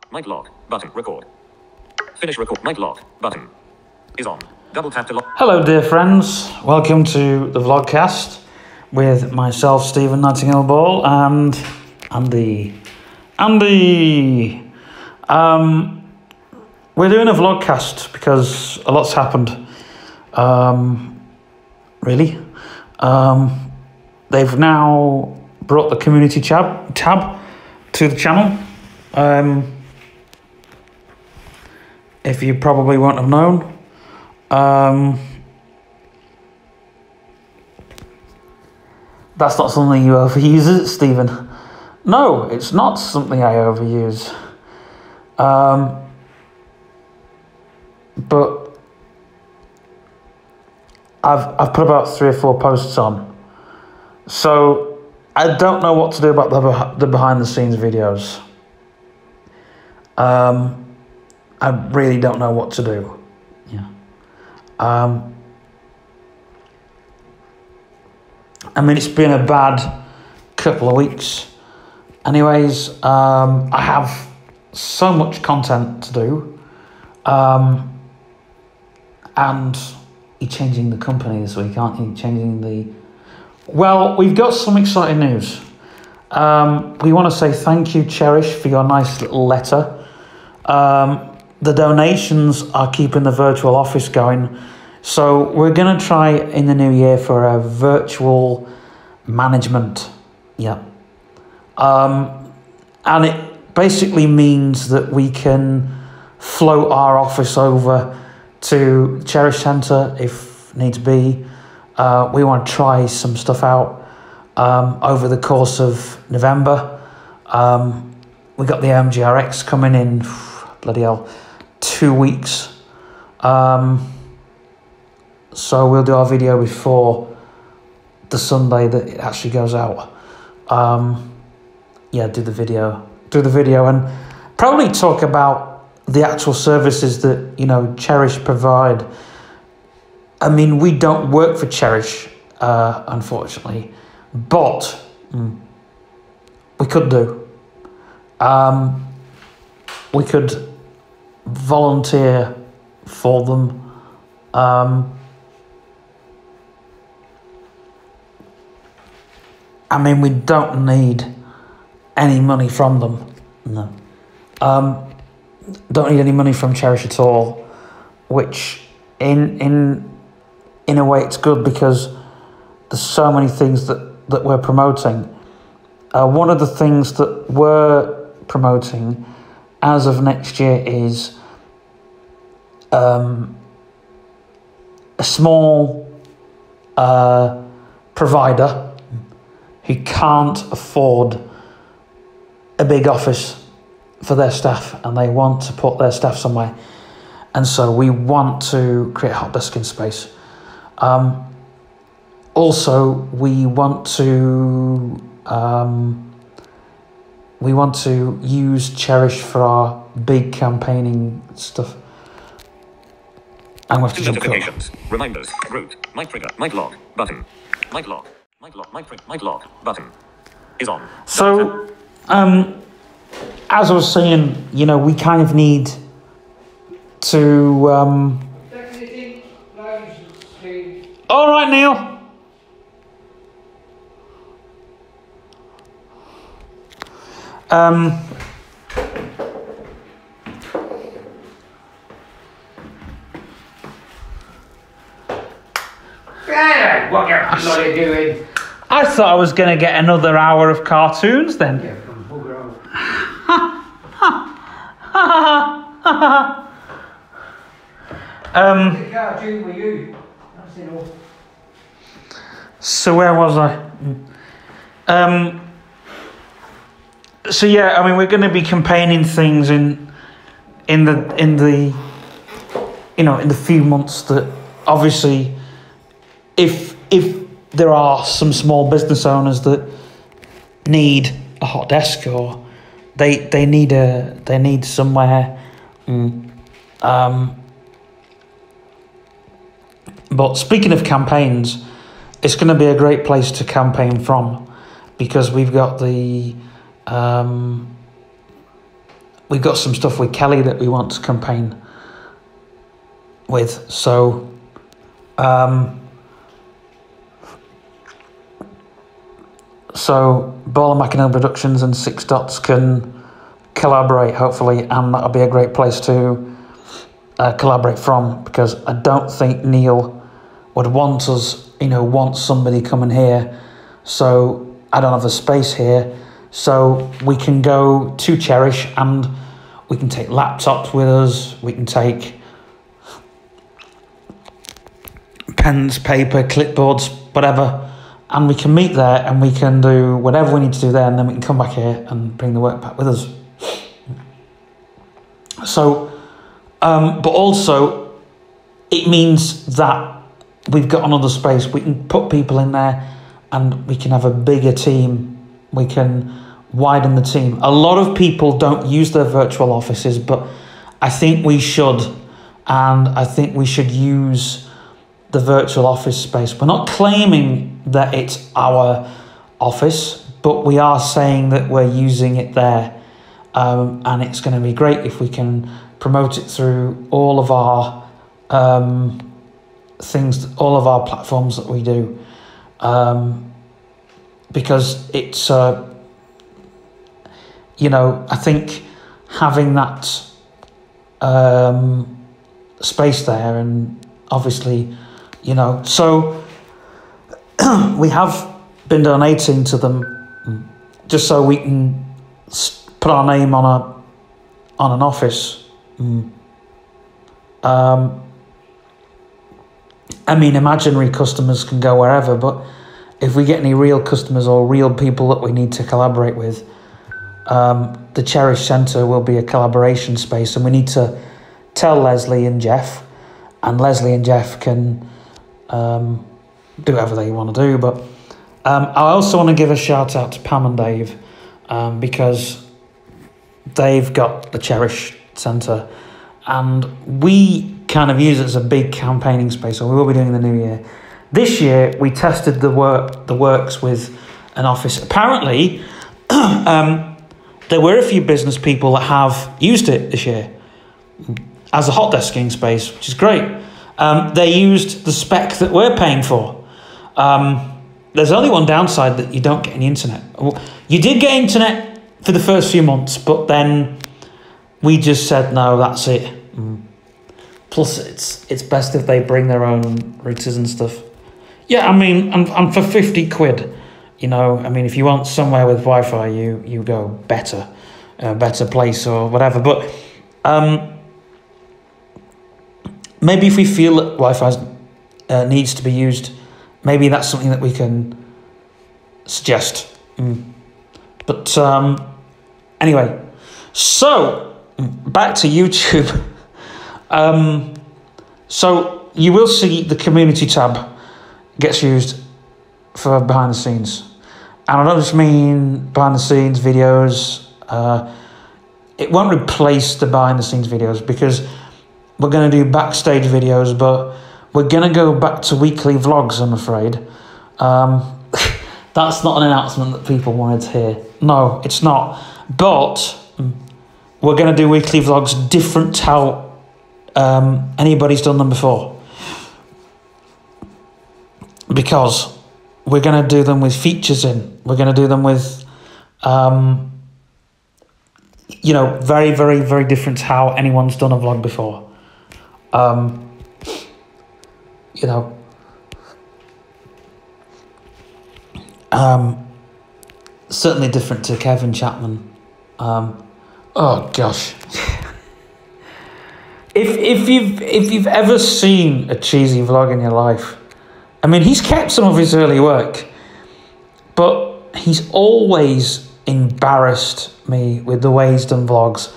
Mic lock. Button. Record. Finish record. Mic lock. Button is on. Double tap to lock. Hello, dear friends. Welcome to the VlogCast with myself, Stephen Nightingale Ball, and Andy. We're doing a VlogCast because a lot's happened. Really. They've now brought the community tab to the channel. If you probably won't have known. That's not something you overuse, is it, Stephen? No, it's not something I overuse. But I've put about 3 or 4 posts on, so I don't know what to do about the behind the scenes videos. I really don't know what to do. Yeah. I mean, it's been a bad couple of weeks. Anyways, I have so much content to do. And you're changing the company this week, aren't you? Changing the... Well, we've got some exciting news. We want to say thank you, Cherish, for your nice little letter. The donations are keeping the virtual office going. So we're going to try in the new year for a virtual management. Yeah. And it basically means that we can float our office over to Cherish Centre if needs be. We want to try some stuff out over the course of November. We got the MGRX coming in, bloody hell, 2 weeks. So we'll do our video before the Sunday that it actually goes out. Yeah, do the video and probably talk about the actual services that, you know, Cherish provide. I mean, we don't work for Cherish, unfortunately, but we could do. We could volunteer for them. I mean, we don't need any money from them. No. Don't need any money from Cherish at all, which in a way it's good because there's so many things that we're promoting. One of the things that we're promoting as of next year is a small provider who can't afford a big office for their staff and they want to put their staff somewhere. And so we want to create a hot desking space. Also, we want to use Cherish for our big campaigning stuff. I'm going to have to jump notifications, reminders, root, mic trigger, mic lock, button, mic lock, mic lock, mic lock, button is on. So, as I was saying, you know, we kind of need to... All right, Neil. What are you doing? I thought I was going to get another hour of cartoons then. Yeah, come bugger off. The cartoon with you. That's enough. So where was I? So yeah, I mean, we're going to be campaigning things in the you know, in the few months that obviously if there are some small business owners that need a hot desk or they need somewhere. But speaking of campaigns, it's going to be a great place to campaign from because we've got the we've got some stuff with Kelly that we want to campaign with. So Ball and McInerney Productions and Six Dots can collaborate, hopefully, and that'll be a great place to collaborate from, because I don't think Neil would want us, want somebody coming here. So I don't have the space here. So we can go to Cherish and we can take laptops with us. We can take pens, paper, clipboards, whatever. And we can meet there and we can do whatever we need to do there. And then we can come back here and bring the work back with us. So, but also it means that we've got another space. We can put people in there and we can have a bigger team. We can widen the team. A lot of people don't use their virtual offices, but I think we should. And I think we should use the virtual office space. We're not claiming that it's our office, but we are saying that we're using it there. And it's going to be great if we can promote it through all of our things, all of our platforms that we do. Because it's, I think having that space there, and obviously, so we have been donating to them just so we can put our name on an office. Imaginary customers can go wherever, but if we get any real customers or real people that we need to collaborate with, the Cherish Centre will be a collaboration space, and we need to tell Leslie and Jeff, and Leslie and Jeff can do whatever they want to do. But I also want to give a shout out to Pam and Dave, because they've got the Cherish Centre, and we kind of use it as a big campaigning space, or we will be doing in the new year. This year, we tested the works with an office. Apparently, there were a few business people that have used it this year as a hot desking space, which is great. They used the spec that we're paying for. There's only one downside, that you don't get any internet. You did get internet for the first few months, but then we just said, no, that's it. Plus, it's best if they bring their own routers and stuff. Yeah, and for 50 quid, if you want somewhere with Wi-Fi, you go better place or whatever. But maybe if we feel that Wi-Fi needs to be used, maybe that's something that we can suggest. But anyway, so back to YouTube. So you will see the community tab gets used for behind the scenes, and I don't just mean behind the scenes videos. It won't replace the behind the scenes videos, because we're going to do backstage videos, but we're going to go back to weekly vlogs, I'm afraid. That's not an announcement that people wanted to hear. No, it's not. But we're going to do weekly vlogs different to how anybody's done them before. Because we're going to do them with features in. We're going to do them with, very, very, very different to how anyone's done a vlog before. Certainly different to Kevin Chapman. Oh gosh. If you've ever seen a cheesy vlog in your life, he's kept some of his early work, but he's always embarrassed me with the way he's done vlogs,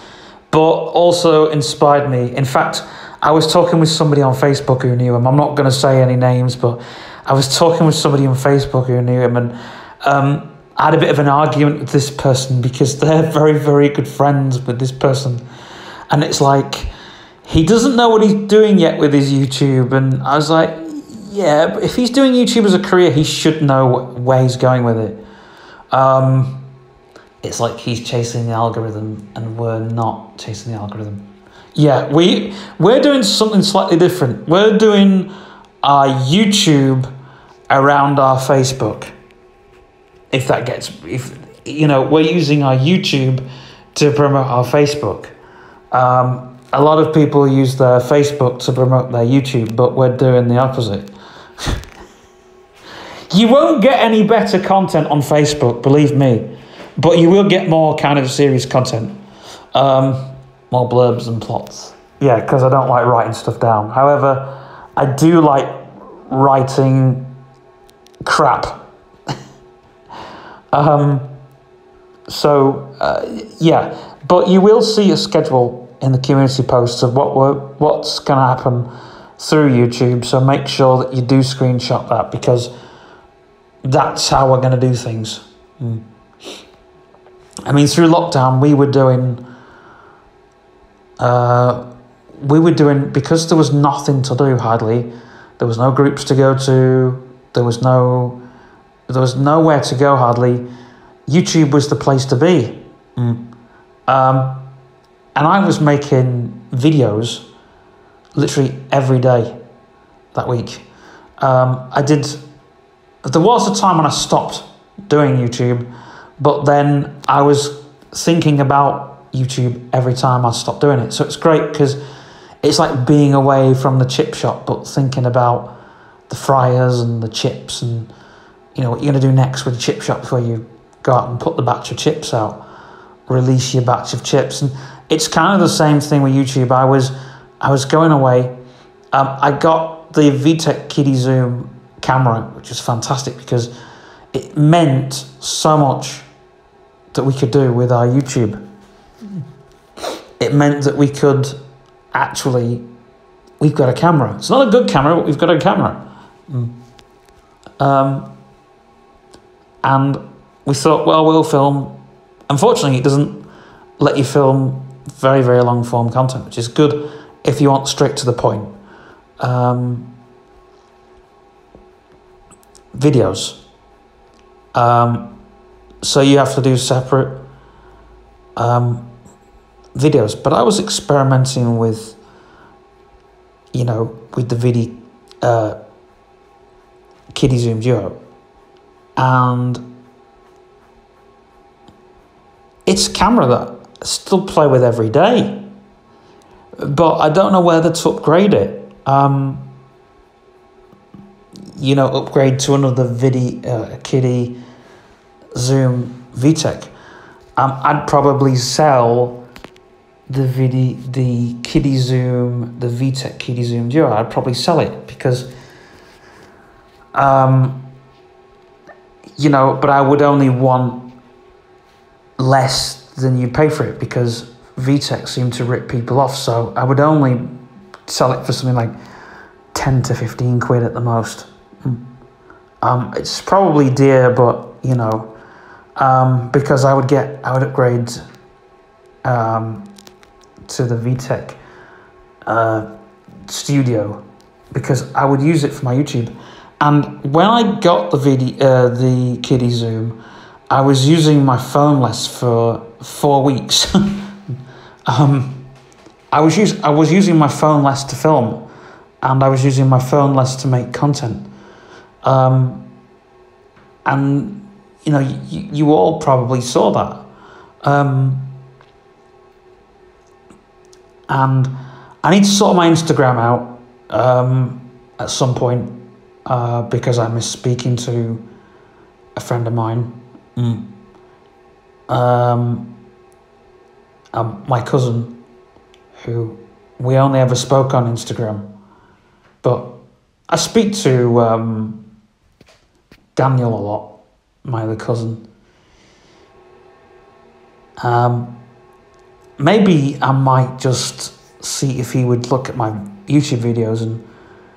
but also inspired me. In fact, I was talking with somebody on Facebook who knew him. I'm not going to say any names, but I was talking with somebody on Facebook who knew him, and I had a bit of an argument with this person because they're very, very good friends with this person. And it's like, he doesn't know what he's doing yet with his YouTube. And I was like, yeah, but if he's doing YouTube as a career, he should know where he's going with it. it's like he's chasing the algorithm and we're not chasing the algorithm. Yeah, we're doing something slightly different. We're doing our YouTube around our Facebook. If we're using our YouTube to promote our Facebook. A lot of people use their Facebook to promote their YouTube, but we're doing the opposite. You won't get any better content on Facebook, believe me, but you will get more kind of serious content. More blurbs and plots. Yeah, because I don't like writing stuff down. However, I do like writing crap. Yeah, but you will see a schedule in the community posts of what's going to happen through YouTube, so make sure that you do screenshot that, because that's how we're going to do things. I mean, through lockdown, we were doing, because there was nothing to do, hardly. There was no groups to go to, there was nowhere to go, hardly. YouTube was the place to be. And I was making videos literally every day that week. There was a time when I stopped doing YouTube, but then I was thinking about YouTube every time I stopped doing it. So it's great because it's like being away from the chip shop, but thinking about the fryers and the chips and, you know, what you're going to do next with the chip shop before you go out and put the batch of chips out, release your batch of chips. And it's kind of the same thing with YouTube. I was going away. I got the VTech Kiddie Zoom camera, which is fantastic because it meant so much that we could do with our YouTube. It meant that we could actually, we've got a camera. It's not a good camera, but we've got a camera. And we thought, well, we'll film. Unfortunately, it doesn't let you film very, very long form content, which is good if you want straight to the point. Videos. So you have to do separate videos. But I was experimenting with, with the Kiddie Zoom Duo. And it's a camera that I still play with every day. But I don't know whether to upgrade it. Upgrade to another Kiddie Zoom VTech. I'd probably sell the Kiddie Zoom, the VTech Kiddie Zoom Duo. I'd probably sell it because, but I would only want less than you pay for it because VTech seem to rip people off. So I would only sell it for something like 10 to 15 quid at the most. It's probably dear, but because I would upgrade to the VTech Studio because I would use it for my YouTube. And when I got the Kiddie Zoom, I was using my phone less for 4 weeks. I was using my phone less to film, and I was using my phone less to make content. And you all probably saw that. And I need to sort my Instagram out at some point because I miss speaking to a friend of mine. My cousin, who we only ever spoke on Instagram, but I speak to Daniel a lot, my other cousin. Maybe I might just see if he would look at my YouTube videos and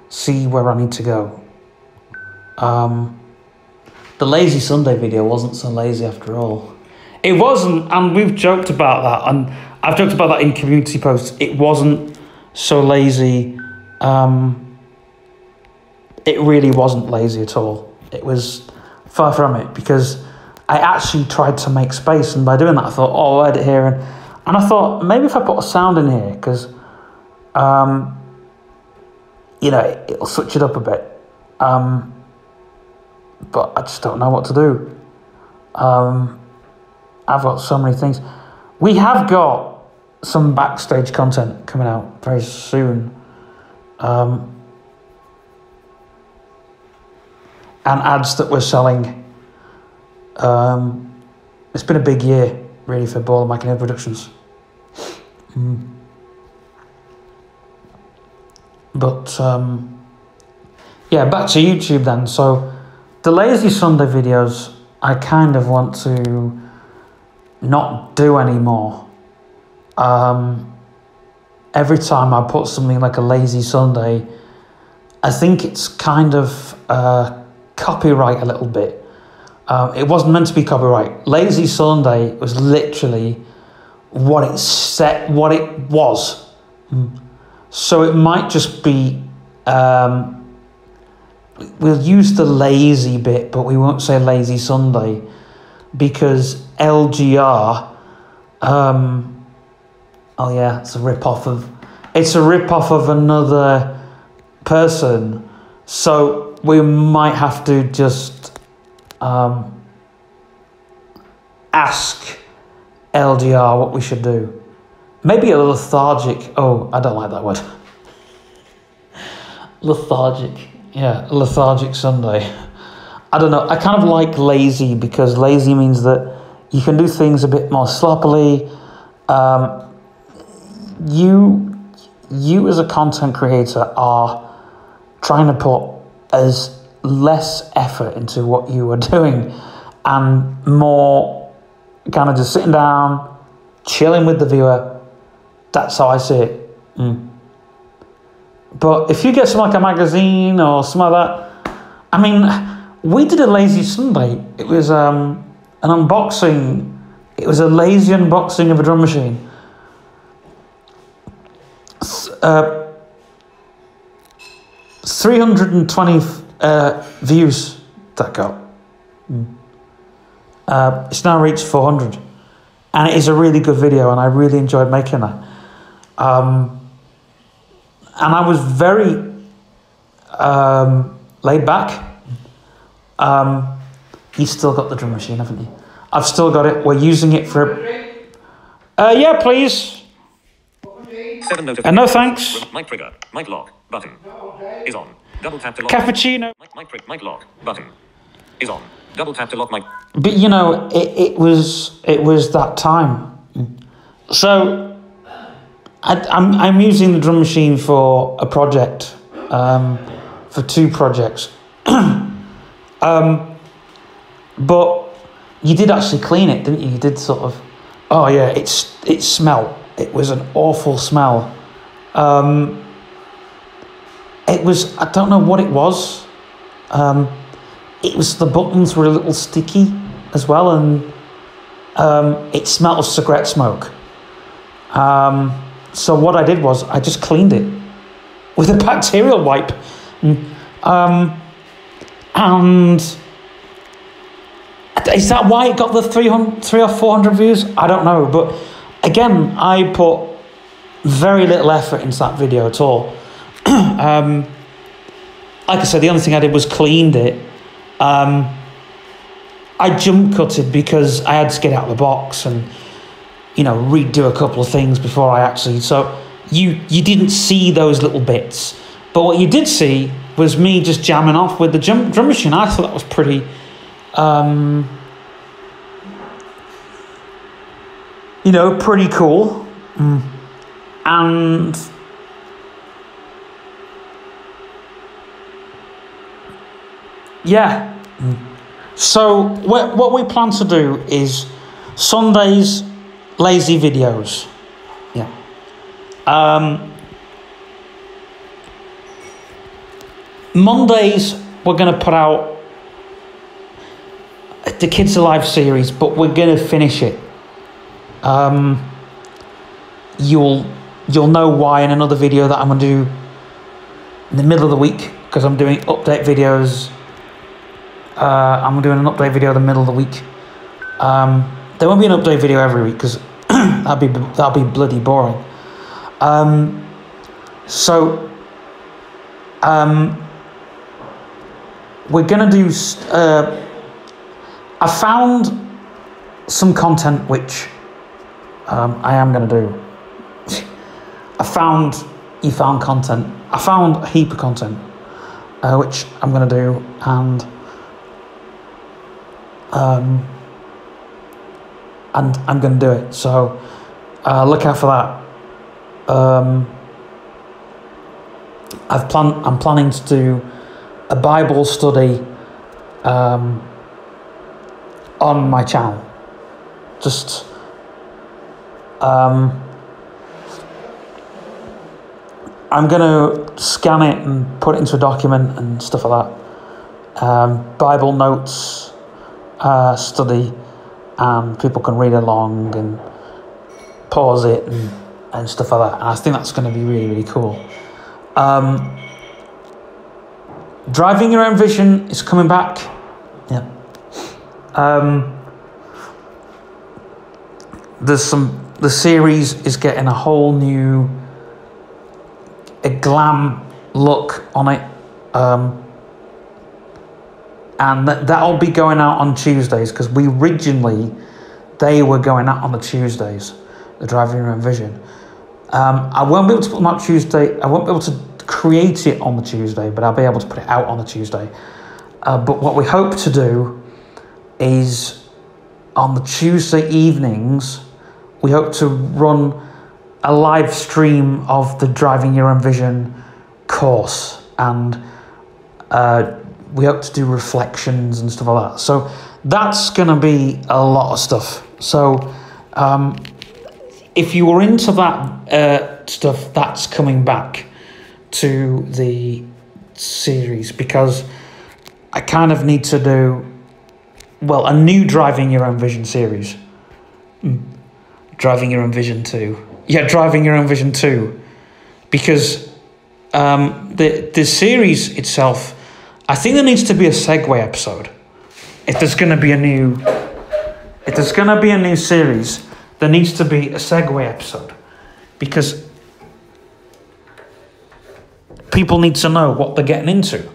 see where I need to go. The Lazy Sunday video wasn't so lazy after all. It wasn't, and we've joked about that, and I've joked about that in community posts. It wasn't so lazy. It really wasn't lazy at all. It was far from it, because I actually tried to make space, and by doing that I thought, oh, I'll edit here, and I thought maybe if I put a sound in here, because you know, it'll switch it up a bit, but I just don't know what to do. I've got so many things. We have got some backstage content coming out very soon, and ads that we're selling. It's been a big year, really, for Ball and Mike Productions. But yeah, back to YouTube then. So the Lazy Sunday videos, I kind of want to not do anymore. Every time I put something like a Lazy Sunday, I think it's kind of copyright a little bit. It wasn't meant to be copyright. Lazy Sunday was literally what it said, what it was. So it might just be, we'll use the lazy bit, but we won't say Lazy Sunday, because LGR, oh yeah, it's a rip-off of another person. So we might have to just ask LGR what we should do. Maybe a lethargic, oh, I don't like that word. Lethargic, yeah, lethargic Sunday. I don't know, I kind of like lazy, because lazy means that you can do things a bit more sloppily. You as a content creator are trying to put as less effort into what you are doing and more kind of just sitting down, chilling with the viewer. That's how I see it. But if you get something like a magazine or something like that, I mean, we did a Lazy Sunday. It was an unboxing. It was a lazy unboxing of a drum machine. 320 views that got. It's now reached 400, and it is a really good video, and I really enjoyed making that. And I was very laid back. You've still got the drum machine, haven't you? I've still got it. We're using it for... yeah, please. 7 notifications. No thanks. Mic trigger. Mic lock. Button. Is on. Double tap to lock. Cappuccino. Mic lock. Button. Is on. Double tap to lock mic. But you know, it was that time. So I'm using the drum machine for a project, for 2 projects. But you did actually clean it, didn't you? You did sort of. Oh yeah, it smelled. It was an awful smell. It was, I don't know what it was. It was, the buttons were a little sticky as well, and it smelled of cigarette smoke. So what I did was I just cleaned it with a bacterial wipe. And is that why it got the 300 or 400 views? I don't know, but again, I put very little effort into that video at all. Like I said, the only thing I did was cleaned it. I jump cutted because I had to get out of the box and, you know, redo a couple of things before I actually... So you didn't see those little bits. But what you did see was me just jamming off with the drum machine. I thought that was pretty... you know, pretty cool. And... yeah. So what we plan to do is Sundays, lazy videos. Yeah. Mondays, we're going to put out the Kids Alive series, but we're going to finish it. You'll know why in another video that I'm going to do in the middle of the week, because I'm doing update videos. I'm doing an update video in the middle of the week. There won't be an update video every week because that'd be bloody boring. So we're gonna do. I found some content which I am gonna do. You found content. I found a heap of content which I'm gonna do, and I'm gonna do it. So look out for that. I'm planning to do a Bible study on my channel. Just I'm gonna scan it and put it into a document and stuff like that. Bible notes study, and people can read along and pause it and stuff like that. And I think that's going to be really, really cool. Driving Your Own Vision is coming back. Yeah. The series is getting a whole new glam look on it. And that'll be going out on Tuesdays, because they were going out on the Tuesdays, the Driving Your Own Vision. I won't be able to put them out Tuesday. I won't be able to create it on the Tuesday, but I'll be able to put it out on the Tuesday. But what we hope to do is on the Tuesday evenings, we hope to run a live stream of the Driving Your Own Vision course, and we hope to do reflections and stuff like that. So that's going to be a lot of stuff. So if you were into that stuff, that's coming back to the series, because I kind of need to do, well, a new Driving Your Own Vision series. Driving Your Own Vision 2. Yeah, Driving Your Own Vision 2. Because the series itself, I think there needs to be a segue episode. If there's going to be a new series, there needs to be a segue episode, because people need to know what they're getting into.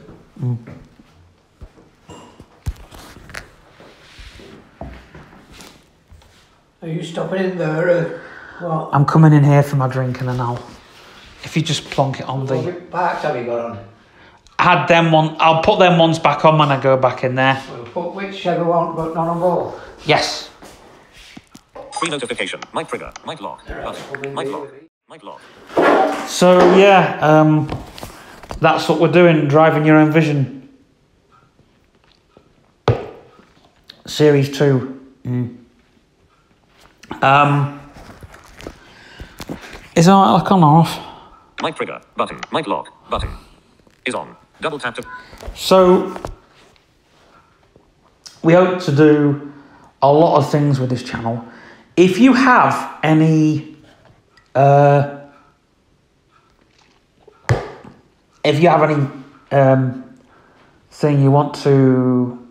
Are you stopping in there or what? I'm coming in here for my drink, and then if you just plonk it on What parts have you got on? I'll put them ones back on when I go back in there. Well, put whichever one, but not on both. Yes. Free notification. Mic trigger. Mic lock. Button. Mic lock. Mic lock. So yeah, that's what we're doing. Driving Your Own Vision, Series 2. Is that like on or off? Mic trigger. Button. Mic lock. Button. Is on. Double tap to. So we hope to do a lot of things with this channel. If you have any thing you want to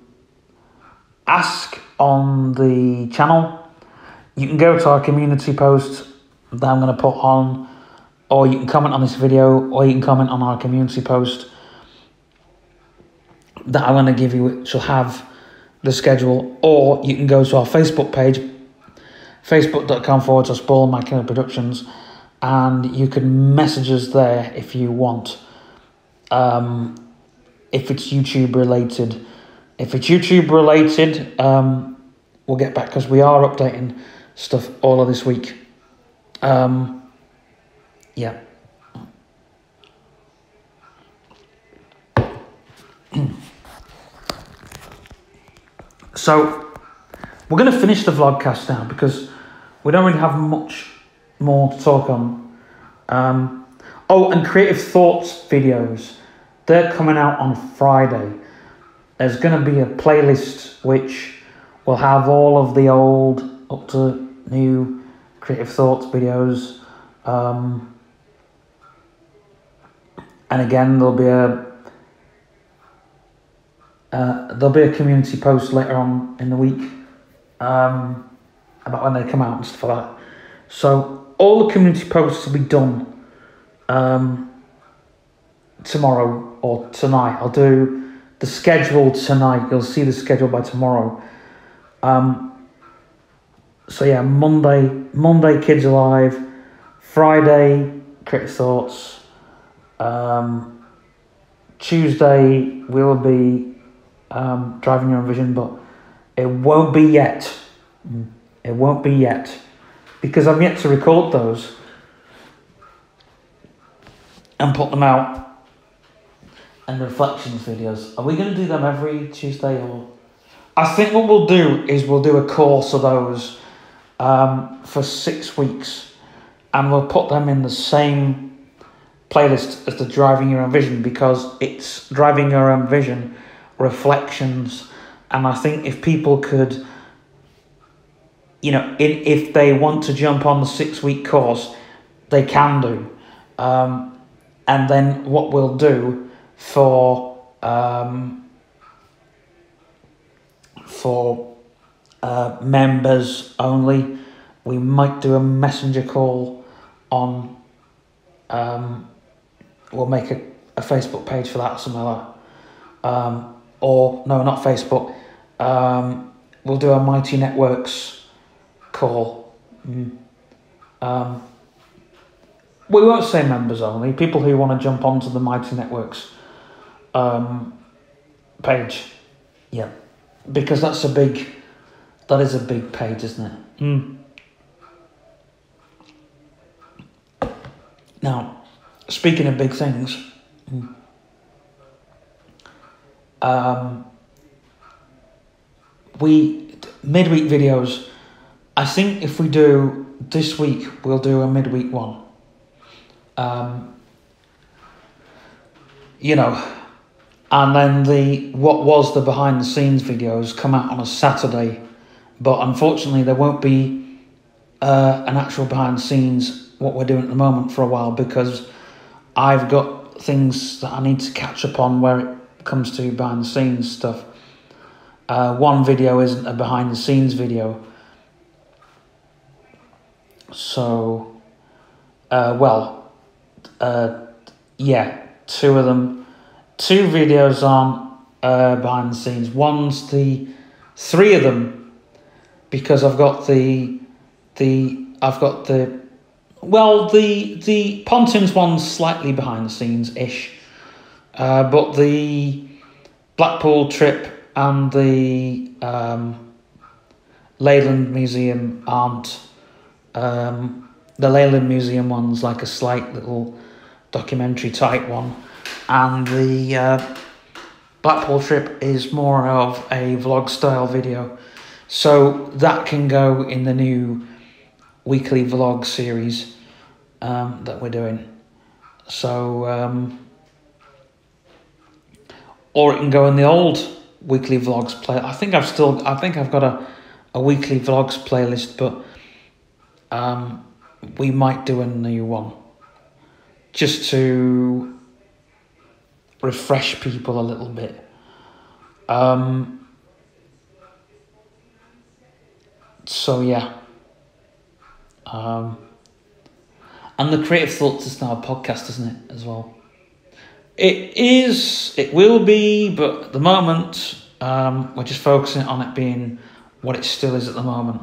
ask on the channel, you can go to our community post that I'm going to put on, or you can comment on this video, or you can comment on our community post that I'm going to give you, which will have the schedule, or you can go to our Facebook page, facebook.com/Ball Productions, and you can message us there if you want. If it's YouTube related. If it's YouTube related, we'll get back, because we are updating stuff all of this week. Yeah. So we're going to finish the vlogcast now, because we don't really have much more to talk on. Oh, and Creative Thoughts videos, they're coming out on Friday. There's going to be a playlist which will have all of the old up to new Creative Thoughts videos. And again, there'll be a community post later on in the week about when they come out and stuff like that. So all the community posts will be done tomorrow or tonight. I'll do the schedule tonight. You'll see the schedule by tomorrow. So yeah, Monday Kids Alive, Friday Cricket Thoughts, Tuesday will be Driving Your Own Vision, but it won't be yet. It won't be yet because I'm yet to record those and put them out. And reflections videos. Are we going to do them every Tuesday or? I think what we'll do is we'll do a course of those for 6 weeks, and we'll put them in the same playlist as the Driving Your Own Vision, because it's Driving Your Own Vision, reflections, and I think if people could, you know, if they want to jump on the 6-week course, they can do, and then what we'll do for members only, we might do a messenger call on, we'll make a Facebook page for that or something like that, or no, not Facebook, we'll do a Mighty Networks call. We won't say members only, people who want to jump onto the Mighty Networks page, yeah, because that is a big page, isn't it? Now, speaking of big things, midweek videos, I think if we do this week, we'll do a midweek one. You know, and then what was the behind the scenes videos come out on a Saturday, but unfortunately there won't be an actual behind the scenes what we're doing at the moment for a while, because I've got things that I need to catch up on where it comes to behind the scenes stuff. One video isn't a behind the scenes video, so yeah, two of them. 2 videos on behind the scenes. Three of them, because I've got the Pontins one's slightly behind the scenes ish, but the Blackpool trip and the Leyland Museum aren't. The Leyland Museum one's like a slight little documentary type one, and the Blackpool trip is more of a vlog style video, so that can go in the new weekly vlog series that we're doing. So or it can go in the old weekly vlogs play. I think I've got a weekly vlogs playlist, but we might do a new one just to refresh people a little bit. So yeah. And the Creative Thoughts is now a podcast, isn't it, as well? It will be, but at the moment, we're just focusing on it being what it still is at the moment.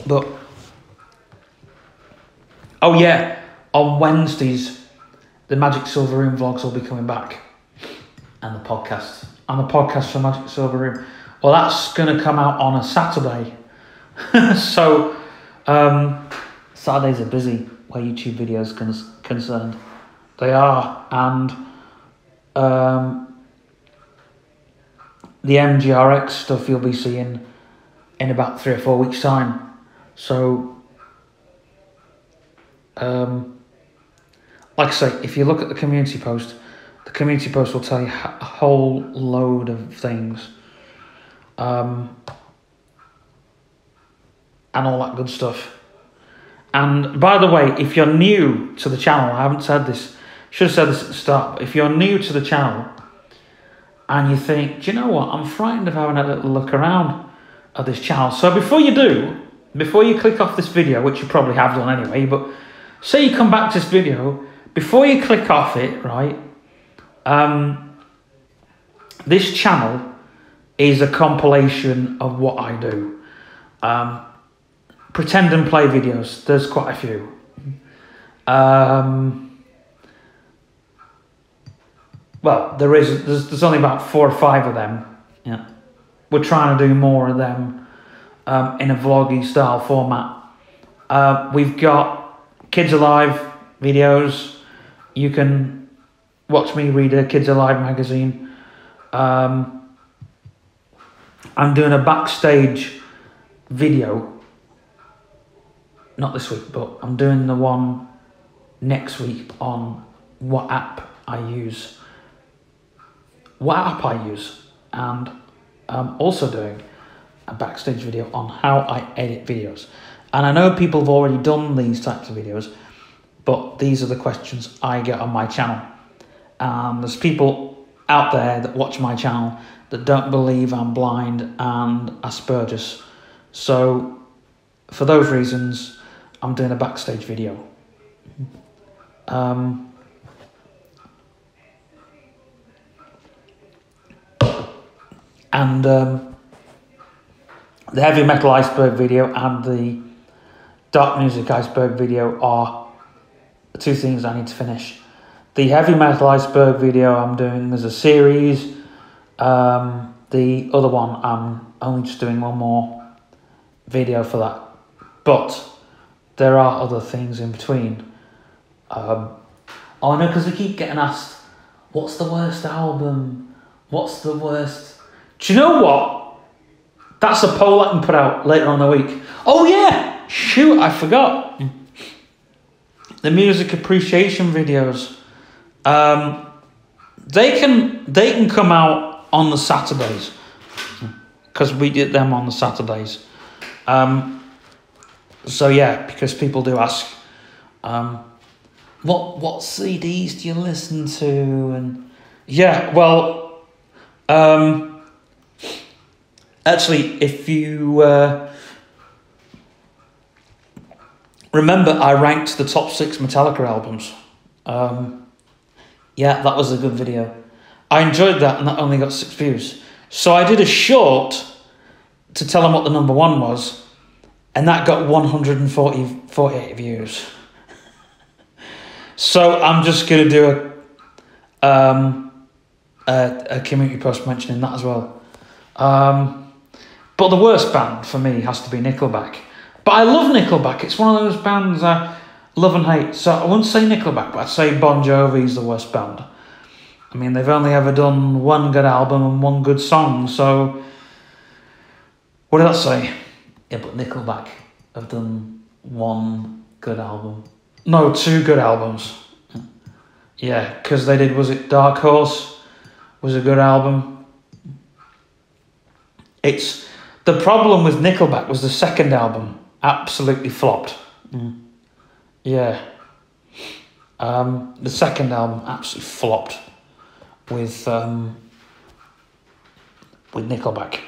But, oh yeah, on Wednesdays, the Magic Silver Room vlogs will be coming back. And the podcast. And the podcast for Magic Silver Room. Well, that's going to come out on a Saturday. So, Saturdays are busy where YouTube videos are concerned. They are. And the MGRX stuff you'll be seeing in about 3 or 4 weeks' time. So, like I say, if you look at the community post will tell you a whole load of things. And all that good stuff. And by the way, if you're new to the channel, I haven't said this, should have said this at the start, but if you're new to the channel, and you think, do you know what? I'm frightened of having a little look around at this channel. So before you click off this video, which you probably have done anyway, but say you come back to this video, before you click off it, right? This channel is a compilation of what I do. Pretend and play videos. There's quite a few. Well, there's only about 4 or 5 of them. Yeah, we're trying to do more of them in a vloggy style format. We've got Kids Alive videos. You can watch me read a Kids Alive magazine. I'm doing a backstage video. Not this week, but I'm doing the one next week on what app I use. And I'm also doing a backstage video on how I edit videos. And I know people have already done these types of videos, but these are the questions I get on my channel. There's people out there that watch my channel that don't believe I'm blind and Asperger's. So for those reasons, I'm doing a backstage video. The heavy metal iceberg video and the dark music iceberg video are the 2 things I need to finish. The heavy metal iceberg video I'm doing as a series. The other one, I'm only just doing one more video for that. But there are other things in between. Oh no, because we keep getting asked, what's the worst album? What's the worst? Do you know what? That's a poll I can put out later on in the week. Oh yeah, shoot, I forgot. The music appreciation videos. They can come out on the Saturdays because we did them on the Saturdays. So yeah, because people do ask, what CDs do you listen to? And yeah, well, actually, if you remember, I ranked the top 6 Metallica albums. Yeah, that was a good video. I enjoyed that, and that only got 6 views. So I did a short to tell them what the number 1 was, and that got 148 views. So I'm just going to do a community post mentioning that as well. But the worst band for me has to be Nickelback. But I love Nickelback. It's one of those bands I love and hate. So I wouldn't say Nickelback, but I'd say Bon Jovi's the worst band. I mean, they've only ever done 1 good album and 1 good song. So what did that say? Yeah, but Nickelback have done 1 good album. No, 2 good albums. Yeah, because they did, was it Dark Horse? Was a good album. It's the problem with Nickelback was the second album absolutely flopped. Yeah. The second album absolutely flopped with Nickelback.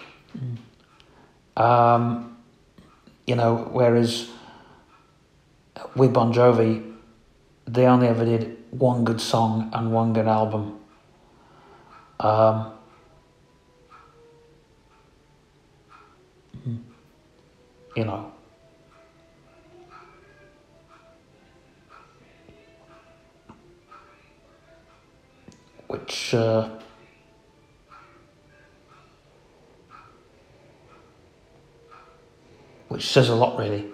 You know, whereas with Bon Jovi, they only ever did 1 good song and 1 good album. You know. Which says a lot, really.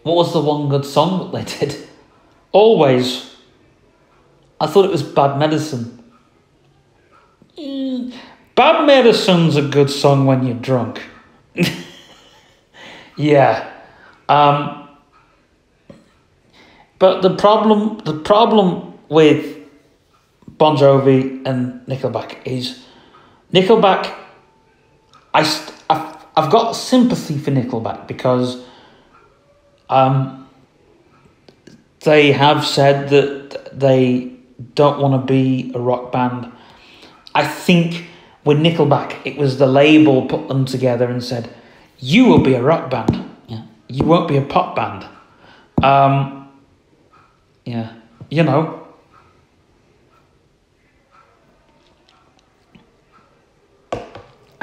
What was the 1 good song that they did? Always. I thought it was Bad Medicine. Bad Medicine's a good song when you're drunk. Yeah. But the problem with Bon Jovi and Nickelback is Nickelback. I've got sympathy for Nickelback because they have said that they don't want to be a rock band. I think with Nickelback, it was the label put them together and said, you will be a rock band. Yeah. You won't be a pop band. Yeah. You know.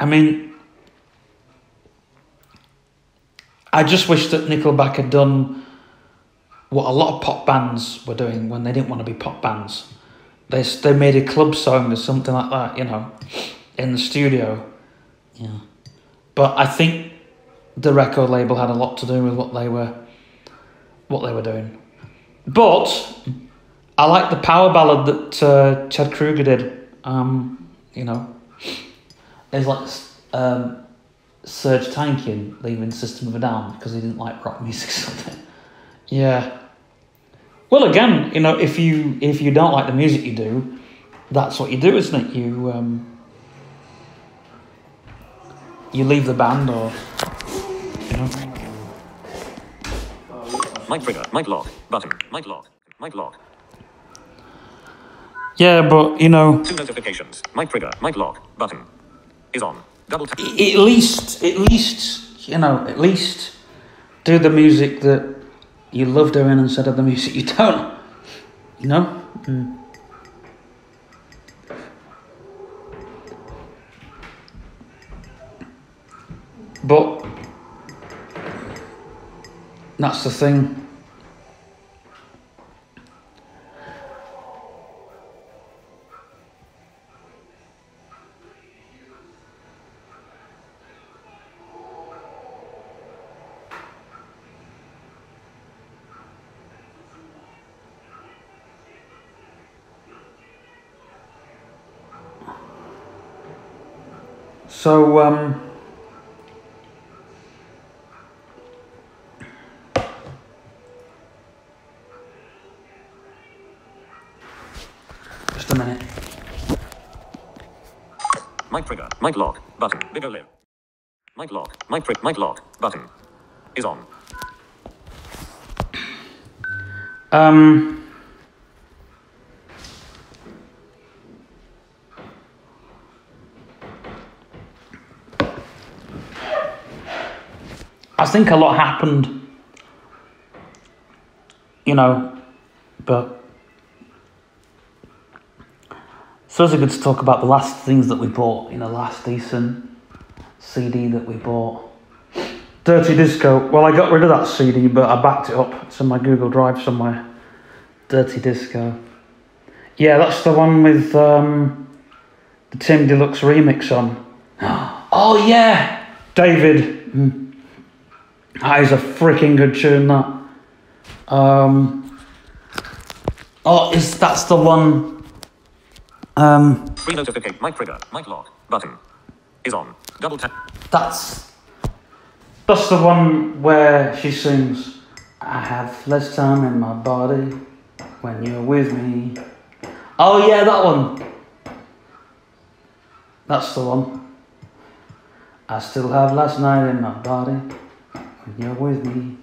I mean, I just wish that Nickelback had done what a lot of pop bands were doing when they didn't want to be pop bands. They made a club song or something like that, you know, in the studio. Yeah. But I think the record label had a lot to do with what they were doing. But I like the power ballad that Chad Kroeger did. You know, it's like Serge Tankian leaving System of a Down because he didn't like rock music or something. Yeah. Well, again, you know, if you don't like the music you do, that's what you do, isn't it? You leave the band, or you know. Mic trigger. Mic lock. Button. Mic lock. Mic lock. Yeah, but you know, 2 notifications. Mic trigger. Mic lock. Button is on. Double tap. at least, you know, at least do the music that you love doing instead of the music you don't. You know. But that's the thing. So, just a minute. Mic trigger. Mic lock. Button. Bigger live. Mic lock. Mic lock. Button is on. I think a lot happened, you know, but so it's good to talk about the last things that we bought, you know, last decent CD that we bought. Dirty Disco. Well, I got rid of that CD, but I backed it up. It's on my Google Drive somewhere. Dirty Disco. Yeah, that's the one with the Tim Deluxe remix on. Oh, yeah! David. That is a freaking good tune, that. That's the one... 3 notification. Mic trigger. Mic lock. Button is on. Double tap. That's the one where she sings, I have less time in my body when you're with me. Oh yeah, that one. That's the one. I still have last night in my body when you're with me.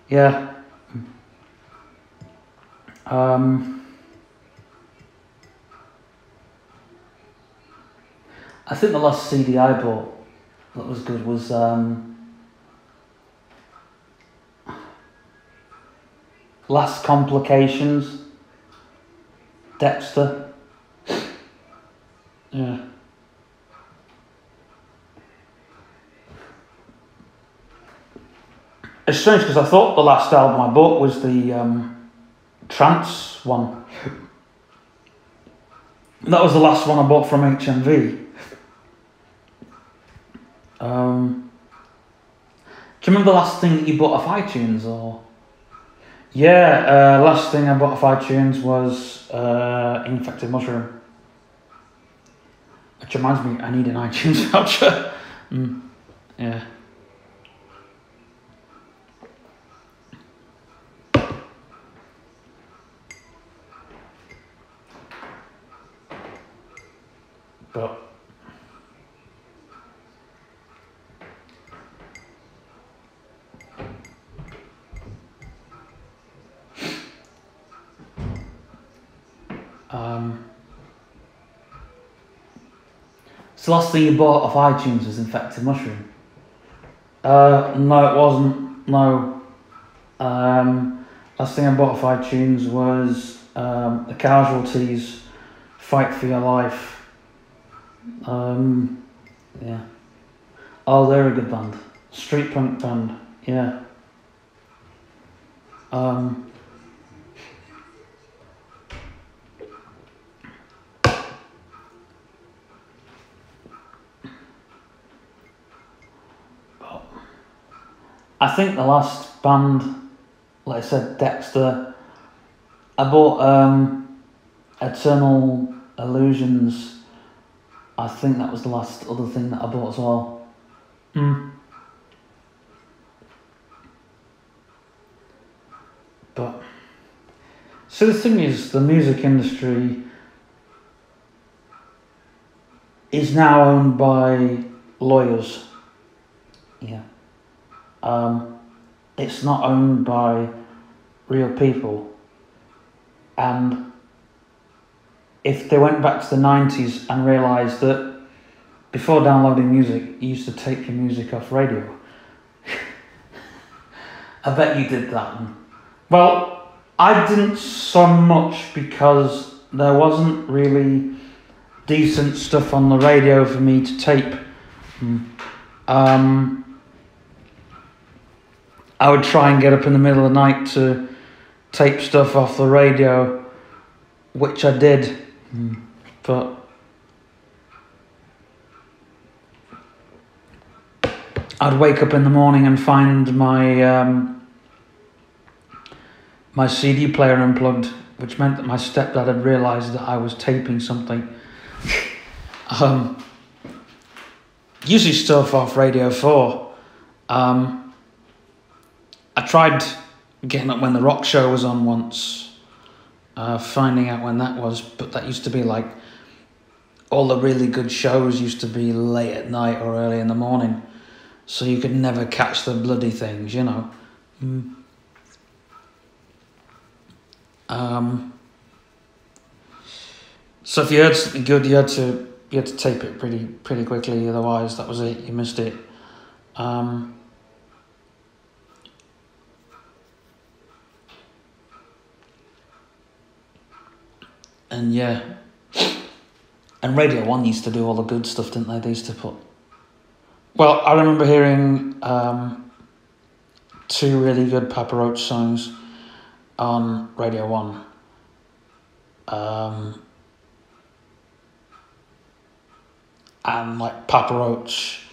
Yeah. I think the last CD I bought that was good was Last Complications, Dexter. Yeah. It's strange because I thought the last album I bought was the Trance one. That was the last one I bought from HMV. Do you remember the last thing that you bought off iTunes, or? Yeah, last thing I bought off iTunes was Infected Mushroom. Which reminds me, I need an iTunes voucher. Yeah. But So the last thing you bought off iTunes was Infected Mushroom? No, it wasn't. No. Last thing I bought off iTunes was The Casualties, Fight for Your Life. Yeah. Oh, they're a good band. Street punk band. Yeah. I think the last band, like I said, Dexter, I bought Eternal Illusions. I think that was the last other thing that I bought as well. But, so the thing is, the music industry is now owned by lawyers. Yeah. It's not owned by real people. And if they went back to the 90s and realised that before downloading music, you used to tape your music off radio. I bet you did that. Well, I didn't so much because there wasn't really decent stuff on the radio for me to tape. I would try and get up in the middle of the night to tape stuff off the radio, which I did, but I'd wake up in the morning and find my my CD player unplugged, which meant that my stepdad had realised that I was taping something. Usually stuff off Radio 4. I tried getting up when the rock show was on once, finding out when that was, but that used to be like, all the really good shows used to be late at night or early in the morning, so you could never catch the bloody things, you know. So if you heard something good, you had to tape it pretty quickly, otherwise that was it, you missed it. And yeah, and Radio 1 used to do all the good stuff, didn't they? They used to put... Well, I remember hearing 2 really good Papa Roach songs on Radio 1. And like Papa Roach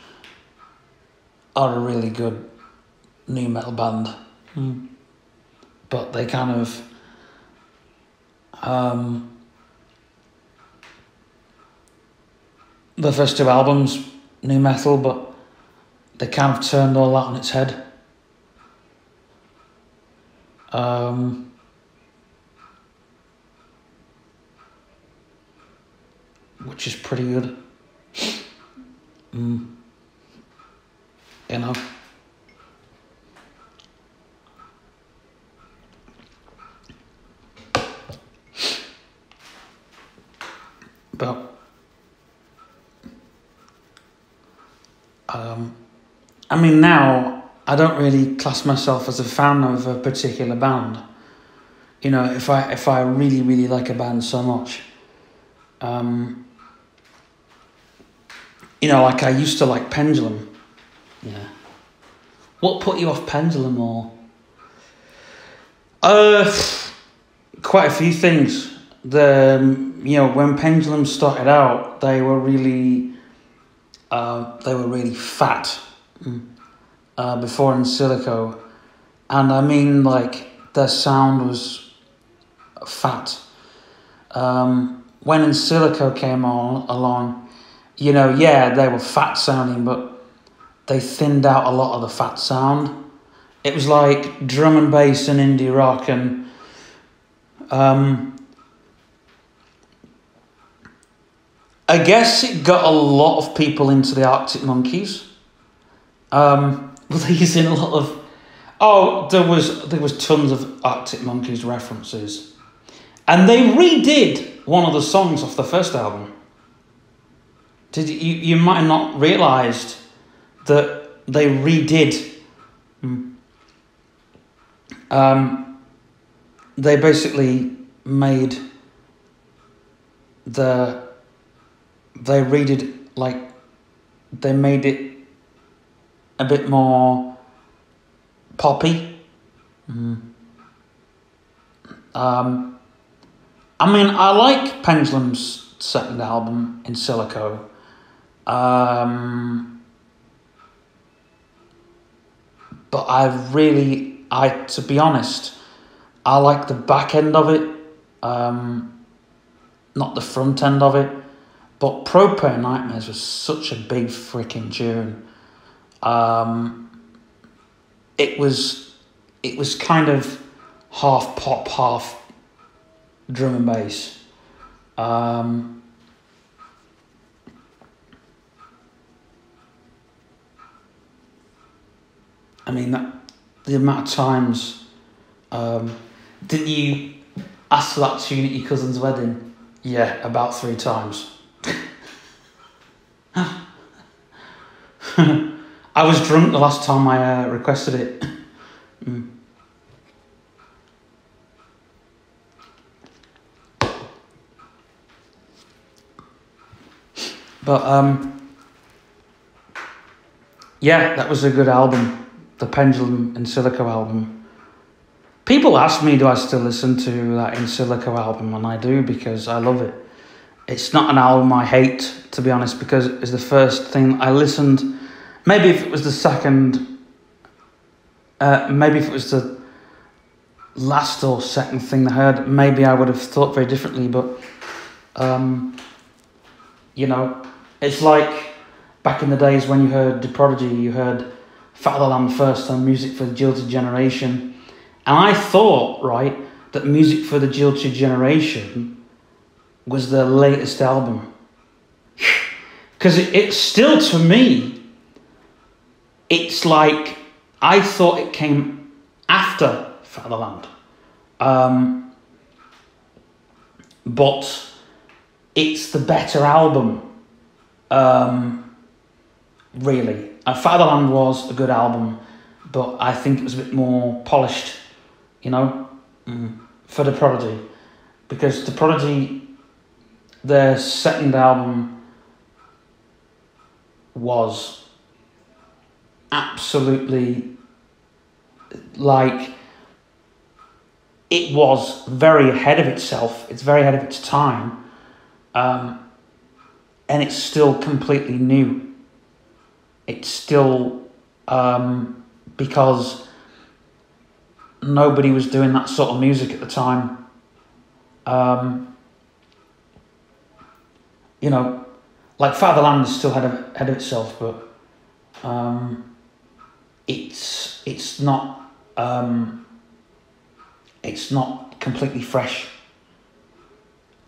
are a really good new metal band. But they kind of... the first 2 albums, new metal, but they kind of turned all that on its head. Which is pretty good. You know. But I mean, now I don't really class myself as a fan of a particular band. You know, if I really, really like a band so much, you know, like I used to like Pendulum. Yeah. What put you off Pendulum or? Quite a few things. You know, when Pendulum started out, they were really fat. Before In Silico, and I mean like their sound was fat. When In Silico came along, you know, yeah, they were fat sounding, but they thinned out a lot of the fat sound. It was like drum and bass and indie rock, and I guess it got a lot of people into the Arctic Monkeys. Were they using a lot of... Oh, there was tons of Arctic Monkeys references. And they redid one of the songs off the first album. Did you might have not realised that they redid. They basically made they redid, like, they made it a bit more poppy. I mean, I like Pendulum's second album, In Silico. But to be honest, I like the back end of it, not the front end of it. But Propane Nightmares was such a big freaking tune. It was kind of half pop, half drum and bass. I mean, the amount of times, didn't you ask for that tune at your cousin's wedding? Yeah, about 3 times. I was drunk the last time I requested it. But yeah, that was a good album, the Pendulum In Silico album. People ask me, do I still listen to that In Silico album? And I do, because I love it. It's not an album I hate, to be honest, because it was the first thing I listened. Maybe if it was the second, maybe if it was the last or second thing I heard, maybe I would have thought very differently. But, you know, it's like back in the days when you heard The Prodigy, you heard Fat of the Land first and Music for the Jilted Generation. And I thought, right, that Music for the Jilted Generation was their latest album. Because it's still, to me, it's like, I thought it came after Fat of the Land. But it's the better album, really. Fat of the Land was a good album, but I think it was a bit more polished, you know, for The Prodigy. Because The Prodigy, their second album was absolutely, like, it was very ahead of itself. It's very ahead of its time. And it's still completely new. It's still, because nobody was doing that sort of music at the time. You know, like Fat of the Land is still ahead of itself, but it's not completely fresh.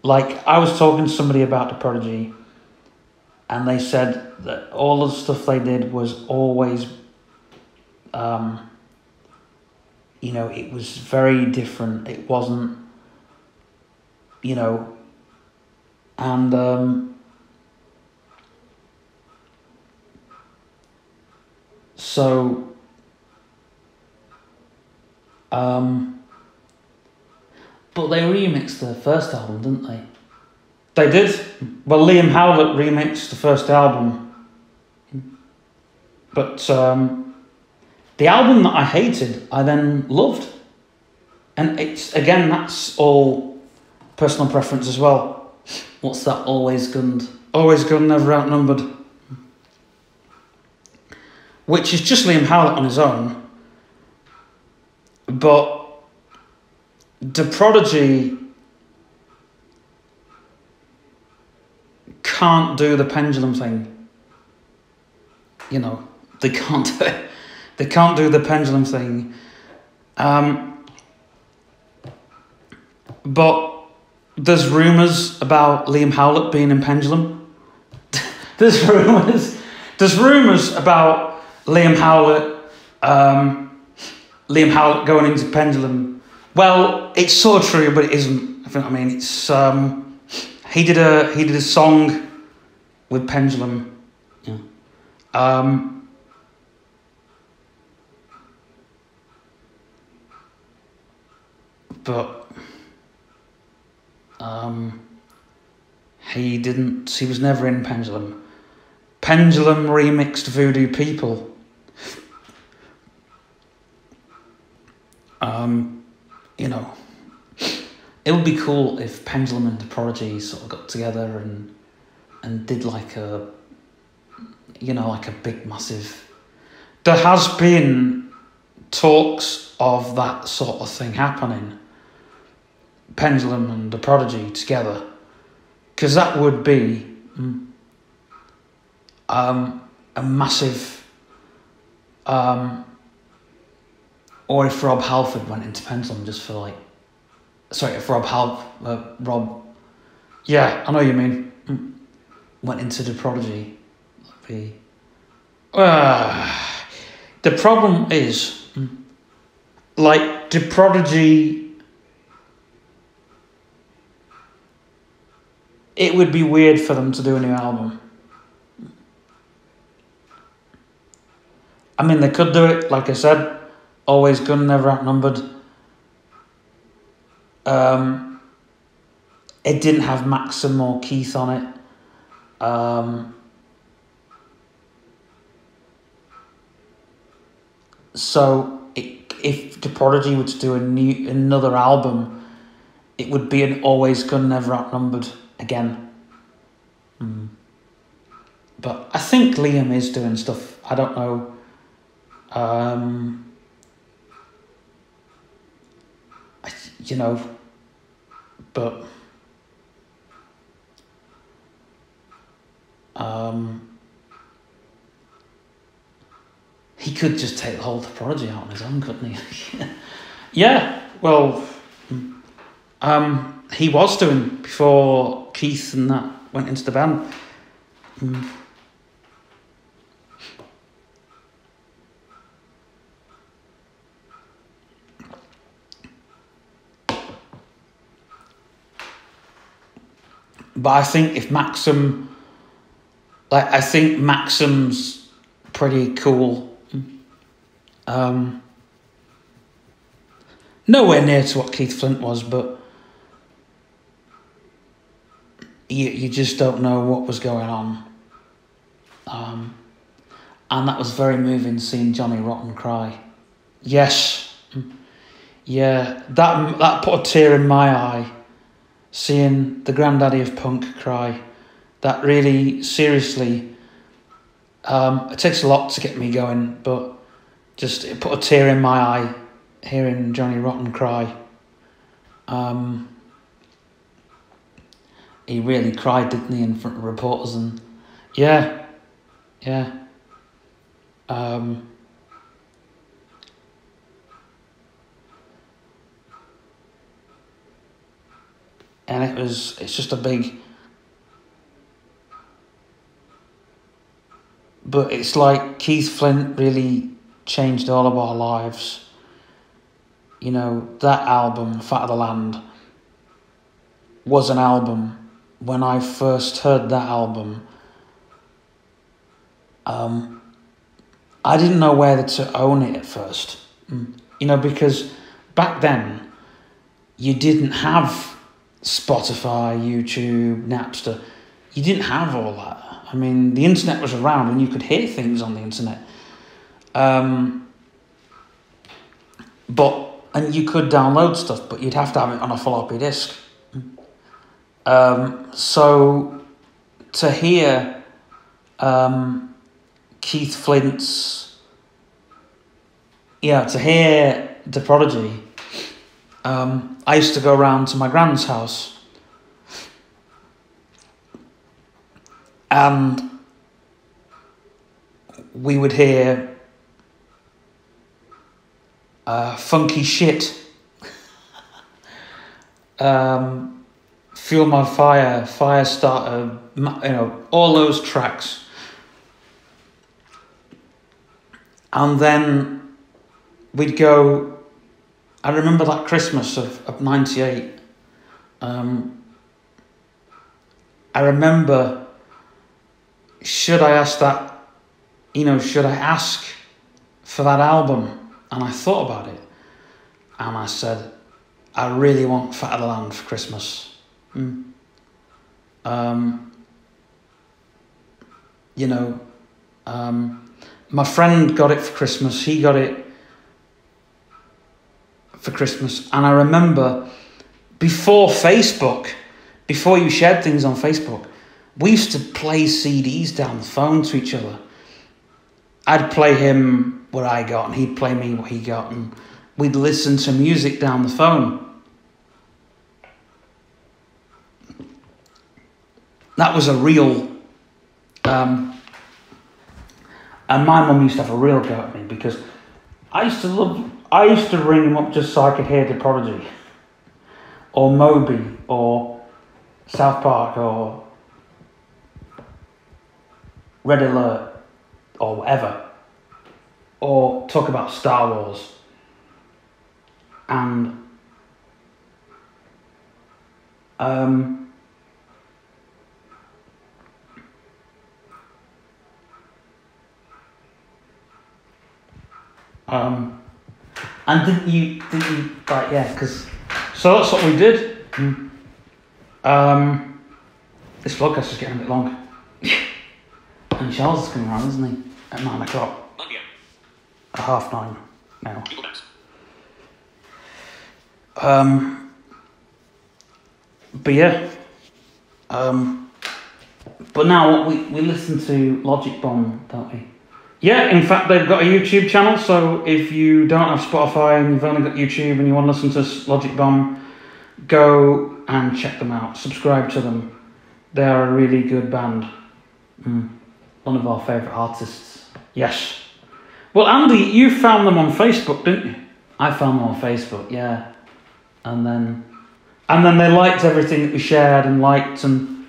Like, I was talking to somebody about The Prodigy, and they said that all the stuff they did was always, you know, it was very different. It wasn't, you know, and so but they remixed the first album, didn't they? They did. Well, Liam Howlett remixed the first album. But the album that I hated, I then loved. And it's, again, that's all personal preference as well. What's that? Always gunned, never outnumbered. Which is just Liam Howlett on his own. But The Prodigy can't do the Pendulum thing. You know, they can't do it. They can't do the Pendulum thing. But there's rumours about Liam Howlett being in Pendulum. There's rumours about Liam Howlett going into Pendulum. Well, it's sort of true, but it isn't. If you know what I mean, it's he did a song with Pendulum. Yeah. But he was never in Pendulum. Pendulum remixed Voodoo People. You know, it would be cool if Pendulum and The Prodigy sort of got together and did like a, you know, like a big massive. There has been talks of that sort of thing happening. Pendulum and The Prodigy together, because that would be a massive. Or if Rob Halford went into Pendulum just for like, sorry, if Rob, yeah, I know what you mean, went into The Prodigy, that'd be. The problem is, like The Prodigy, it would be weird for them to do a new album. I mean, they could do it, like I said, Always Gun, Never Outnumbered. It didn't have Maxim or Keith on it. So if The Prodigy were to do another album, it would be an Always Gun, Never Outnumbered again. But I think Liam is doing stuff. I don't know. You know, but he could just take the whole The Prodigy out on his own, couldn't he? Yeah, well, he was doing before Keith and that went into the band. But I think if Maxim, like, I think Maxim's pretty cool. Nowhere near to what Keith Flint was, but you just don't know what was going on. And that was very moving, seeing Johnny Rotten cry. Yes. Yeah, that put a tear in my eye. Seeing the granddaddy of punk cry, that really, seriously, it takes a lot to get me going, but just it put a tear in my eye hearing Johnny Rotten cry. He really cried, didn't he, in front of reporters, and yeah. And it's just a big, but it's like Keith Flint really changed all of our lives. You know, that album, Fat of the Land, was an album. When I first heard that album, I didn't know whether to own it at first. You know, because back then, you didn't have Spotify, YouTube, Napster. You didn't have all that. I mean, the internet was around and you could hear things on the internet. And you could download stuff, but you'd have to have it on a floppy disk. So to hear Keith Flint's, to hear The Prodigy, I used to go around to my grand's house and we would hear Funky Shit, Fuel My Fire, Firestarter, you know, all those tracks. And then we'd go, I remember that Christmas of 98. I remember should I ask that, should I ask for that album? And I thought about it, and I said, I really want Fat of the Land for Christmas. My friend got it for Christmas. He got it for Christmas. And I remember before you shared things on Facebook, we used to play CDs down the phone to each other. I'd play him what I got, and he'd play me what he got, and we'd listen to music down the phone. That was a real... and my mum used to have a real go at me because I used to ring him up just so I could hear The Prodigy or Moby or South Park or Red Alert or whatever, or talk about Star Wars. And and didn't you like, yeah, because so that's what we did. This vlogcast is getting a bit long. And Charles is coming around, isn't he? At 9 o'clock. 9 p.m. At 9:30 now. People dance. But yeah. But now we listen to Logic Bomb, don't we? Yeah, in fact, they've got a YouTube channel, so if you don't have Spotify and you've only got YouTube and you want to listen to Logic Bomb, go and check them out. Subscribe to them. They are a really good band. One of our favourite artists. Yes. Well, Andy, you found them on Facebook, didn't you? I found them on Facebook, yeah. And then they liked everything that we shared and liked, and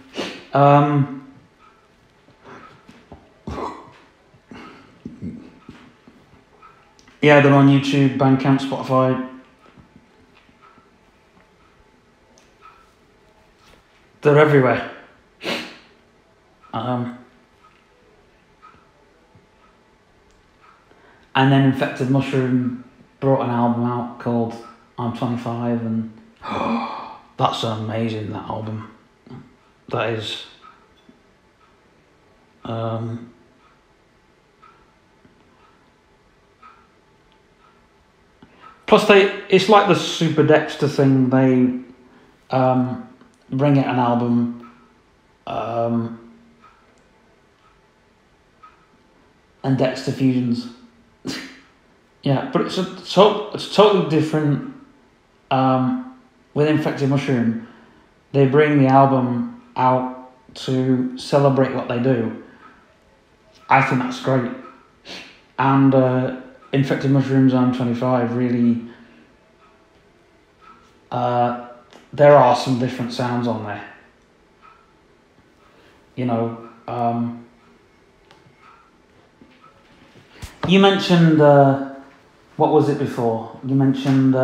yeah, they're on YouTube, Bandcamp, Spotify. They're everywhere. And then Infected Mushroom brought an album out called I'm 25, and that's amazing, that album. That is... Plus, it's like the Super Dexter thing. They bring out an album, and Dexter fusions. Yeah, but it's totally different. With Infected Mushroom, they bring the album out to celebrate what they do. I think that's great. And Infected Mushrooms I'm 25 really... there are some different sounds on there. You mentioned... what was it before? You mentioned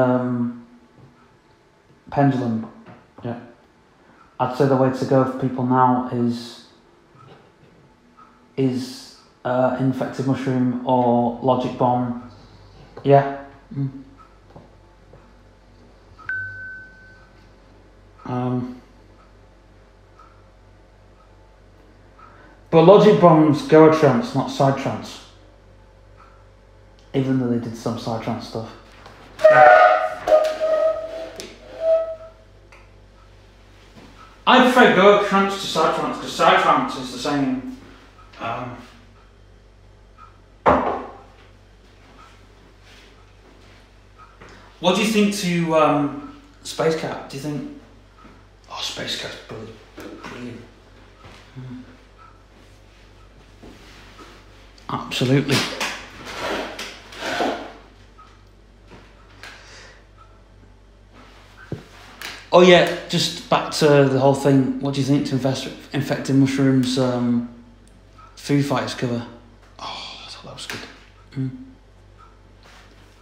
Pendulum. Yeah. I'd say the way to go for people now is Infected Mushroom or Logic Bomb. Yeah. But Logic Bomb's Goa Trance, not Side Trance. Even though they did some Side Trance stuff. I prefer Goa Trance to Side Trance because Side Trance is the same. What do you think to Space Cat? Do you think... Oh, Space Cat's brilliant. Absolutely. Oh yeah, just back to the whole thing. What do you think to Infected Mushrooms Foo Fighters cover? Oh, I thought that was good.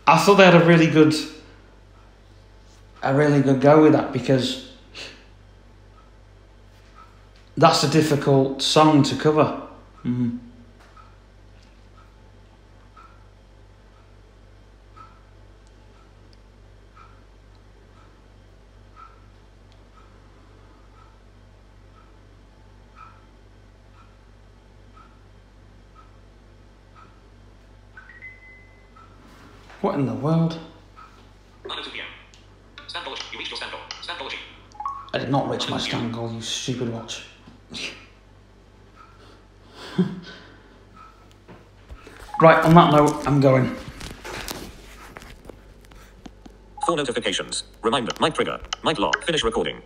I thought they had a really good go with that, because that's a difficult song to cover. What in the world? 9:02 p.m. Stand goal. You reached your stand goal. Stand goal. I did not reach my stand goal, you stupid watch. Right, on that note, I'm going. 4 notifications. Reminder. Mic trigger. Mic lock. Finish recording.